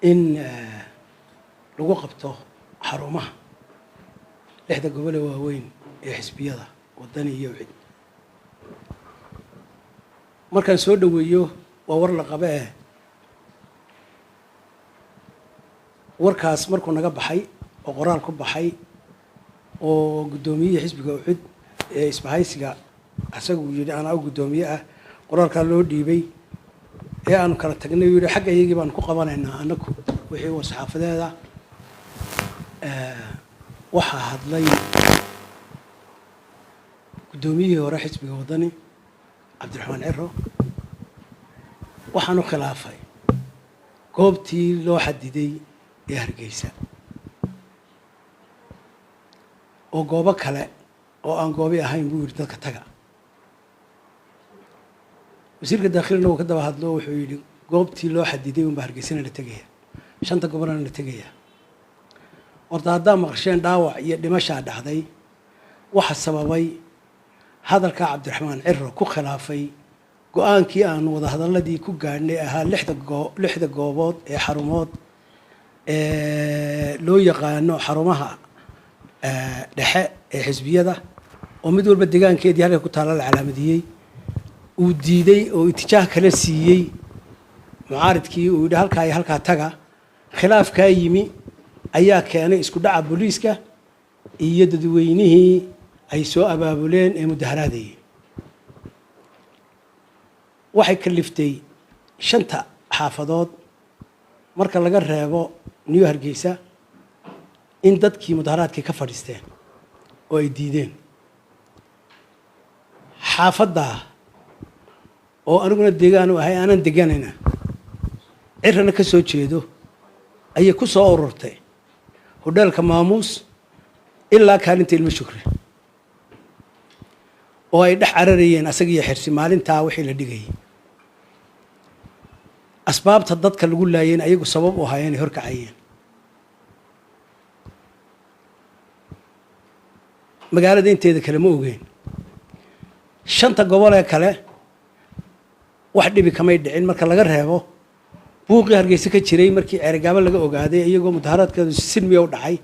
in lagu qabto xarumaha lixda gobol ee waaweyn ee xisbiyada wadani iyo cid markaan soo dhaweeyo waa war la qaba warkaas markuu naga baxay oo qoraal ku baxay oo guddoomiyaha xisbiga cid ee isbahaysiga asagu yiri ana guddoomiye ah qoraalka loo dhiibay ee aanu kala tagnay yiri xagga iyagii baan ku qabanaynaa anagu wixii uu saxaafadeeda waxa hadlay guddoomiyihii hore xisbiga wadani cabdiraxmaan ciro waxaanu khilaafay goobtii loo xadiday ee Hargeysa oo goobo kale oo aan goobi ahayn buu yiri dadka taga wasiirka dakhliga uu ka daba hadlo wuxuu yiri goobtii loo xadiday oo Hargeysana la tagaya shanta gobolna la tagaya wardaada maqasheen dhaawac iyo dhimasho dhacday waxa sababay hadalka cabdiraxmaan ciro ku khilaafay go'aankii aan wada hadaladii ku gaadhnay ahaa lixda goobood ee xarumood loo yaqaano xarumaha dhexe ee xisbiyada oo mid walba deegaankeedii halka ku taala la calaamadiyay uu diiday oo itijaah kala siiyay mucaaridkii uu yidhi halkaa iyo halkaa taga khilaafka yimi ayaa keenay isku dhaca booliiska iyo dadweynihii ay soo abaabuleen ee mudaharaadayay waxay kaliftay shanta xaafadood marka laga reebo New Hargeysa in dadkii mudaharaadkii ka fadhiisteen oo ay diideen xaafadda oo aniguna deegaan u ahay aanan deganayna cirana ka soo jeedo ayay ku soo ururtay hoteelka maamuus ilaa kaalinta ilmo shukri oo ay dhex cararayeen asaga iyo xirsi maalintaa wixii la dhigay asbaabta dadka lagu laayeen ayagu sabab u hayeen hor kacayeen magaalada inteeda kale ma ogeen shanta gobol ee kale wax dhibi kamay dhicin marka laga reebo buuqii Hargeysa ka jiray markii Ceerigaabo laga ogaaday iyagoo mudaharaadkoodu silmiye u dhacay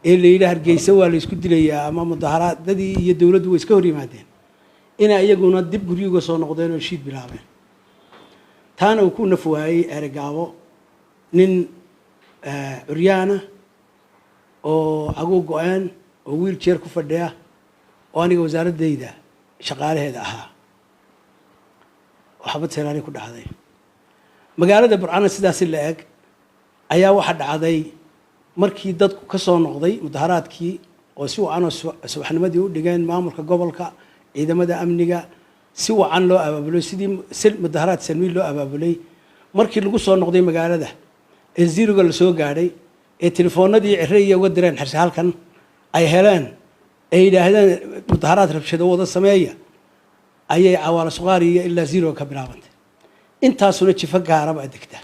ee la yiraahdo Hargeysa waa la isku dilayaa ama mudaharaadadii iyo dawladdu way iska hor yimaadeen ina iyaguna dib guriga soo noqdeen oo shiid bilaabeen taana uu ku nafwaayay Ceerigaabo nin Uryaana oo agu go'aan oo wheelchair ku fadhiya oo aniga wasaaradayda shaqaalaheeda ahaa waxba teelaani ku dhacday magaalada Burcana sidaas la eeg ayaa waxa dhacday markii dadku ka soo noqday mudaharaadkii oo si wacan subaxnimadii u dhigeen maamulka gobolka ciidamada amniga si wacan loo abaabulay sidii mudaharaad sanwi loo abaabulay markii lagu soo noqday magaalada ee ziiriga la soo gaadhay ee telefoonadii cirriye uga direen xirsi halkan ay heleen ay yiraahdeen mudaharaad rabshado wada sameeya ayay cawaala suqaariya ilaa zero ka bilaabantay intaasuna jifa gaaraba adigta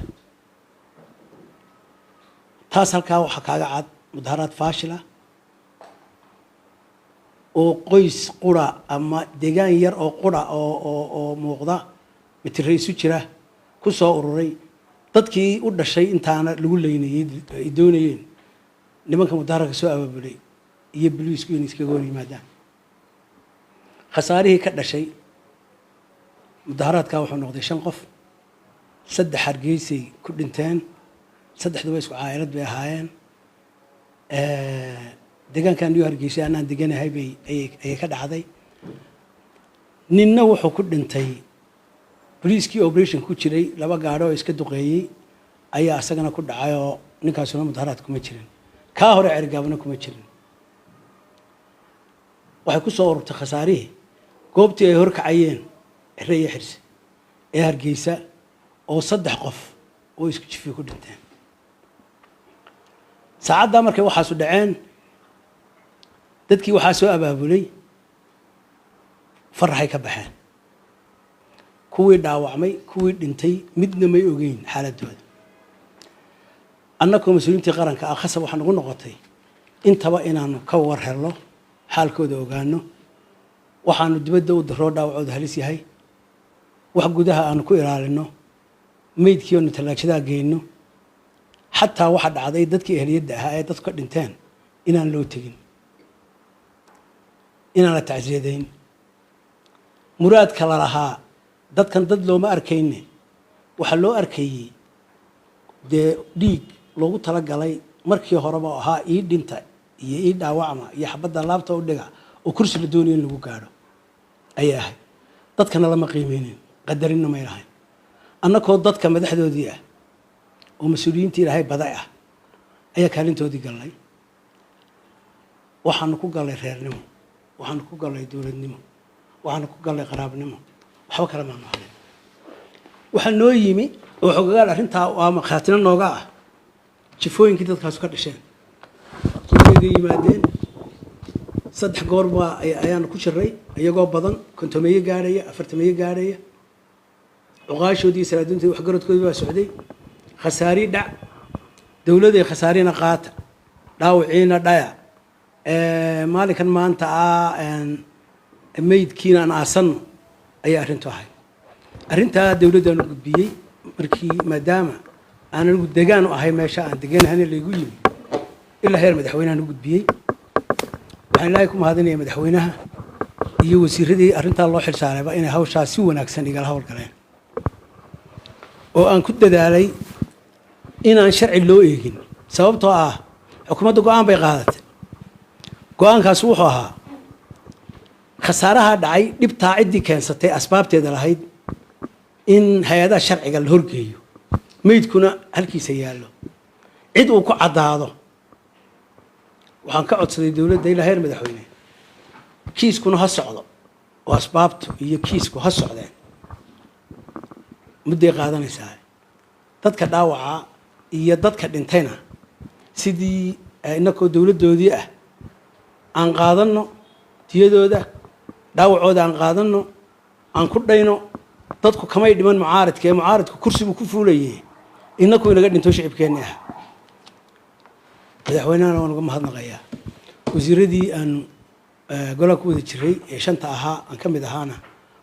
taas halkaa waxa kaaga cad mudaharaad faashila oo qoys qura ama deegaan yar oo qura oo muuqda mitiraysu jira ku soo ururay dadkii u dhashay intaana lagu leynayay ay doonayeen nimanka mudaharaadka soo abaabulay iyo booliisku in iska goor yimaadaan khasaarihii ka dhashay mudaharaadka wuxuu noqday 5 qof 3 Hargeysa ku dhinteen 3 isku caayilad bay ahaayeen deegaankan New Hargeysa aan deganahay bay ay ka dhacday ninna wuxuu ku dhintay booliiskii operation ku jiray 2 gaadho oo iska duqeeyay ayaa asagana ku dhacay oo ninkaasuna mudaharaad kuma jirin ka hore Ceerigaabana kuma jirin waxay ku soo ururtay khasaarihii goobtii ay hor kacayeen Cirriye xirsi ee Hargeysa oo 3 qof oo isku jifi ku dhinteen saacada markay waxa soo dhaceen dadkii waxa soo abaabulay farxay ka baxeen kuwii dhaawacmay kuwii dhintay midna may ogeyn xaaladooda annagoo mas'uuliyiinta qaranka ah khasab waxa nagu noqotay intaba inaanu ka war helno xaalkooda ogaano waxaanu dibadda u diro dhaawacooda halis yahay wax gudaha aanu ku ilaalino meydkii oo talaajada geeyno حتى واحد عضي دتك أهلية هاي دتك دنتين إن أنا لو تجين إن أنا تعزيدين مراد كلا لها دتك ضد لو ما أركيني وحلو أركي ده ديك لو تلقى لي مركي هربا ها إيد دنتا يإيد عوامة يحبذ اللابتو ودقة وكرسي الدنيا اللي بقاره أيها دتك أنا لما قيمينين قدرنا ما يراهن أنا كود دتك مدح دودية ومسؤولين تيرا هاي بداية أي كلام تودي قال لي وحنكو قال لي خير نمو وحنكو قال لي دولة نمو وحنكو قال لي قراب نمو وحوا كلام ما عليه وحنو يمي وحقال أنت وما خاتنا النوقع شوفوين كده كاسكر الشين كل يمادين صدق قربة أيان كشري أيقوا بدن كنت مية قارية أفرت مية قارية وغاشوا دي سرادنتي وحقرت كذا سعودي خساري دع دولة دي خساري نقاط داوعين دايا مالك ما أنت ميد كينا أنا أصن أي أرنتو هاي أرنتا دولة دي نقبيي مركي مدامة أنا نقول دجان وهاي ما شاء دجان هني اللي يقول إلا هي المدحوينها نقول بيي وحين لا يكون هذا مدحوينها يوسير دي أرنتا الله حل سالة بقى إن هوشة سوى نكسن يقال هول كلام وأن كنت دالي إن أن شرع اللو يجين سببته حكومة قوان بيقادت قوان كسوحها خسارها دعي لبتاع عدي كان ستة أسباب تدلهيد إن هذا الشرع قال هرجيو ما يتكون هلكي سياله عدو كعد هذا وحن كعد صدي دولة ديلا هير مدحوينه كيس كونه هالصعدة وأسبابته هي كيس كونه هالصعدين مدة قادنا ساي dadka dhaawaca iyo dadka dhintayna sidii inako dawladdoodii aan qaadano tiyadooda dhaawacooda aan qaadano aan ku dhayno dadku kamay dhiman mucaaradku kursigu ku fuulayay inako inaga dhinto shicibkeena madaxweynaha waan uga mahadnaqayaa wasiiradii aan golaha ku wada jiray ee shanta ahaa aan ka mid ahaana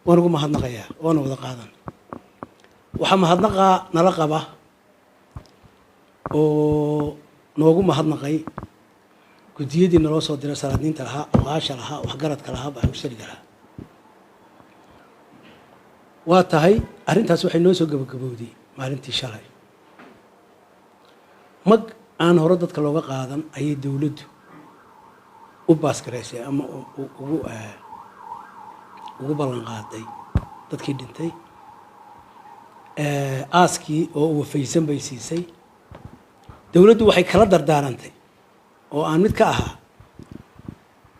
waan uga mahadnaqayaa waan wada qaadan waxa mahadnaqa nala qaba oo noogu mahadnaqay gudiyadii naloo soo diray salaadiinta lahaa oqaasha lahaa waxgaradka lahaa baxushariga lahaa waa tahay arrintaas waxay noo soo gabagabowday maalintii shalay mag aan hore dadka looga qaadan ayay dawladdu u baasgareysay ama ugu ballan qaaday dadkii dhintay aaskii oo wafaysan bay siisay dawladdu waxay kala dardaarantay oo aan mid ka ahaa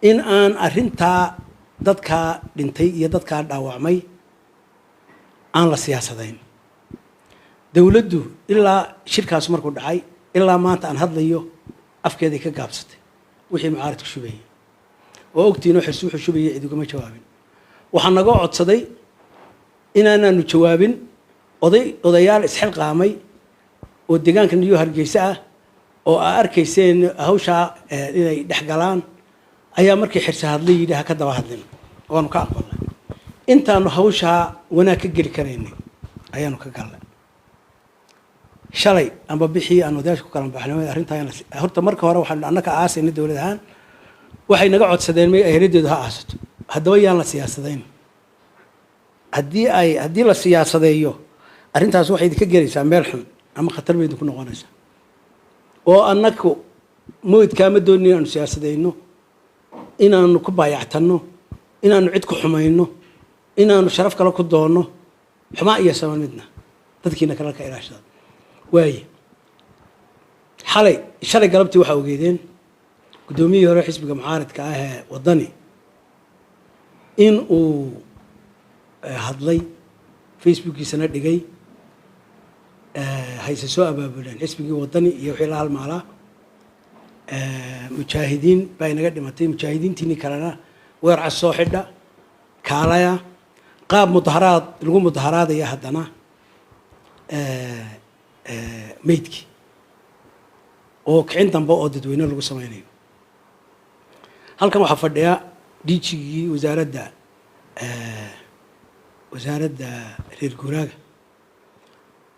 in aan arrintaa dadka dhintay iyo dadka dhaawacmay aan la siyaasadayn dawladdu ilaa shirkaas markuu dhacay ilaa maanta aan hadlayo afkeeday ka gaabsatay wixii mucaaradku shubayay oo ogtiinoo xirsi wuxuu shubayay cid ugama jawaabin waxaa naga codsaday inaanaanu jawaabin odayaal isxilqaamay oo deegaanka New Hargeysa ah oo arkayseen hawsha inay dhex galaan ayaa markii xirsi hadlay yidhi ka daba hadlin waanu ka aqbalnay intaanu hawsha wanaag ka geli karaynay ayaanu ka galnay shalay amba bixii aan wadaasha ku kala baxnay arrintan horta marka hore waxaan annaka aasaynay dawladahan waxay naga codsadeen may ahrideedu ha aasato haddaba yaan la siyaasadayn haddii la siyaasadeeyo arrintaas waxay idinka gelaysaa meel xun ama khatar bay idinku noqonaysaa oo annaku moydkaama doonin inaanu siyaasadayno inaanu ku baayactanno inaanu cid ku xumayno inaanu sharaf kale ku doonno xumaa iyo saman midna dadkiina kale ka ilaashada waaye shalay galabtii waxaa ogeedeen guddoomiyihii hore xisbiga mucaaradka ah ee waddani in uu hadlay facebookiisana dhigay hayse soo abaabuleen xisbigii waddani iyo wixii la halmaalaa mujaahidiin baa inaga dhimatay mujaahidiintiinii kalena weerca soo xidha kaalaya qaab mudaharaad lagu mudaharaadaya haddana meydkii oo kicin dambe oo dadweyne lagu samaynayo halkan waxaa fadhiya diijigii wasaaradda reer guuraaga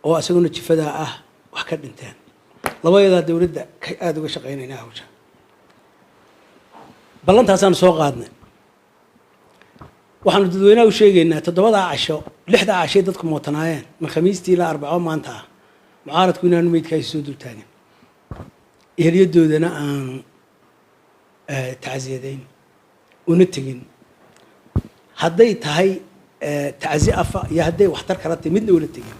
oo asaguna jifadaa ah wax ka dhinteen labadeedaa dowladda aada uga shaqaynaynaa hawsha ballantaasaan soo qaadnay waxaanu dadweynaha u sheegaynaa 7 casho 6 cashay dadku mootanaayeen ma khamiistii ilaa arbaco maanta ah mucaaradku inaanu meydkaasi soo dul taagin ehelyadoodana aan tacsiyadayn una tegin hadday tahay tacsi afa iyo hadday waxtar kala tahay midna ula tegin